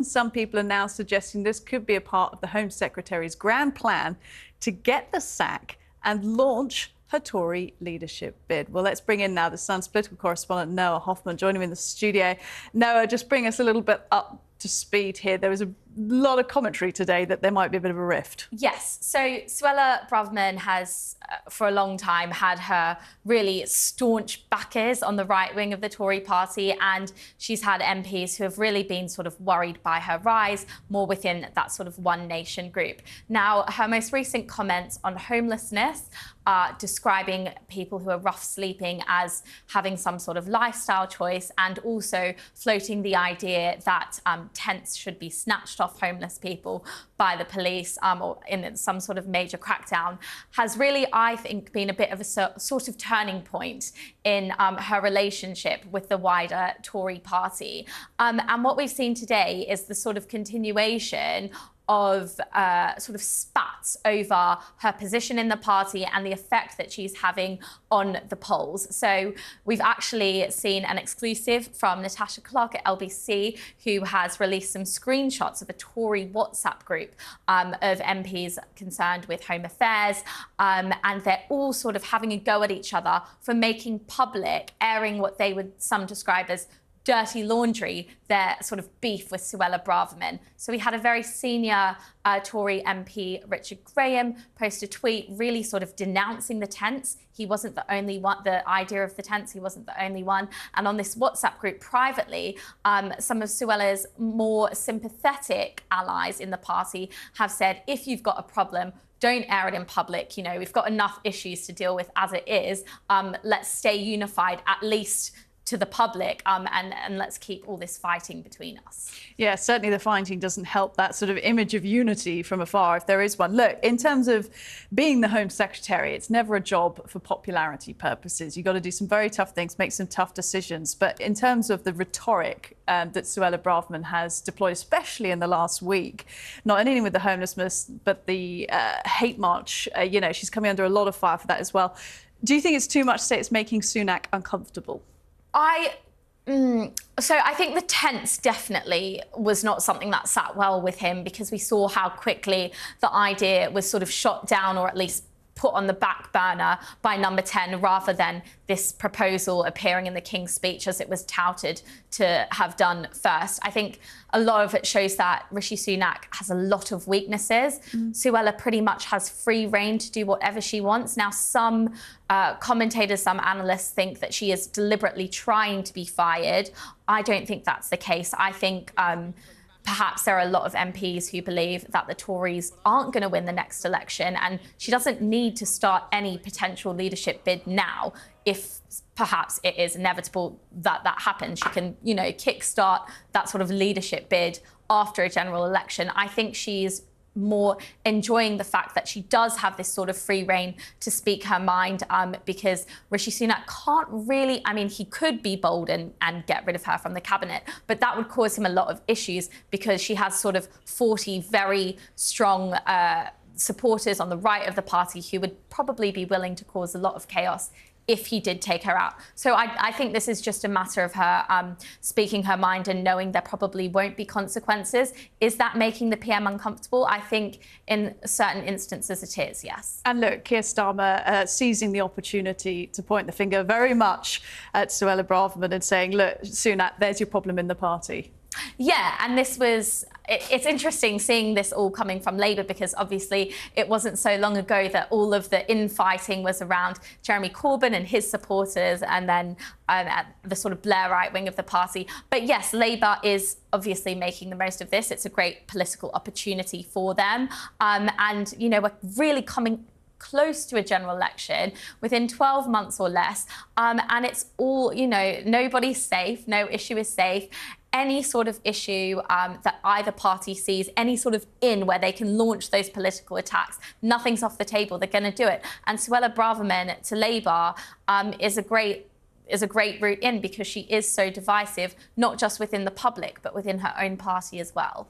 Some people are now suggesting this could be a part of the Home Secretary's grand plan to get the sack and launch her Tory leadership bid. Well, let's bring in now the Sun's political correspondent, Noa Hoffman, joining me in the studio. Noa, just bring us a little bit up to speed here. There was a lot of commentary today that there might be a bit of a rift. Yes, so Suella Braverman has, for a long time, had her really staunch backers on the right wing of the Tory party, and she's had MPs who have really been sort of worried by her rise, more within that sort of One Nation group. Now, her most recent comments on homelessness, describing people who are rough sleeping as having some sort of lifestyle choice, and also floating the idea that tents should be snatched off homeless people by the police or in some sort of major crackdown, has really, I think, been a bit of a sort of turning point in her relationship with the wider Tory party. And what we've seen today is the sort of continuation of sort of spats over her position in the party and the effect that she's having on the polls. So we've actually seen an exclusive from Natasha Clark at LBC, who has released some screenshots of a Tory WhatsApp group of MPs concerned with home affairs. And they're all sort of having a go at each other for making public, airing what they would some describe as dirty laundry, their sort of beef with Suella Braverman. So we had a very senior Tory MP, Richard Graham, post a tweet really sort of denouncing the tents. He wasn't the only one, the idea of the tents, he wasn't the only one. And on this WhatsApp group privately, some of Suella's more sympathetic allies in the party have said, if you've got a problem, don't air it in public. You know, we've got enough issues to deal with as it is. Let's stay unified, at least to the public, and let's keep all this fighting between us. Yeah, certainly the fighting doesn't help that sort of image of unity from afar, if there is one. Look, in terms of being the Home Secretary, it's never a job for popularity purposes. You've got to do some very tough things, make some tough decisions. But in terms of the rhetoric that Suella Braverman has deployed, especially in the last week, not only with the homelessness, but the hate march, you know, she's coming under a lot of fire for that as well. Do you think it's too much to say it's making Sunak uncomfortable? So I think the tents definitely was not something that sat well with him, because we saw how quickly the idea was sort of shot down, or at least put on the back burner by Number 10, rather than this proposal appearing in the King's Speech as it was touted to have done first. I think a lot of it shows that Rishi Sunak has a lot of weaknesses. Suella pretty much has free rein to do whatever she wants. Now, some commentators, some analysts think that she is deliberately trying to be fired. I don't think that's the case. I think perhaps there are a lot of MPs who believe that the Tories aren't going to win the next election, and she doesn't need to start any potential leadership bid now. If perhaps it is inevitable that that happens, she can, you know, kickstart that sort of leadership bid after a general election. I think she's more enjoying the fact that she does have this sort of free rein to speak her mind, because Rishi Sunak can't really, I mean, he could be bold and get rid of her from the cabinet, but that would cause him a lot of issues, because she has sort of 40 very strong supporters on the right of the party who would probably be willing to cause a lot of chaos if he did take her out. So I think this is just a matter of her speaking her mind and knowing there probably won't be consequences. Is that making the PM uncomfortable? I think in certain instances it is, yes. And look, Keir Starmer seizing the opportunity to point the finger very much at Suella Braverman and saying, look, Sunak, there's your problem in the party. Yeah, and this was, it's interesting seeing this all coming from Labour, because obviously it wasn't so long ago that all of the infighting was around Jeremy Corbyn and his supporters, and then at the sort of Blairite wing of the party. But yes, Labour is obviously making the most of this. It's a great political opportunity for them. And, you know, we're really coming close to a general election within 12 months or less. And it's all, you know, nobody's safe, no issue is safe. Any sort of issue that either party sees, any sort of in where they can launch those political attacks, nothing's off the table, they're going to do it. And Suella Braverman to Labour is a great route in, because she is so divisive, not just within the public, but within her own party as well.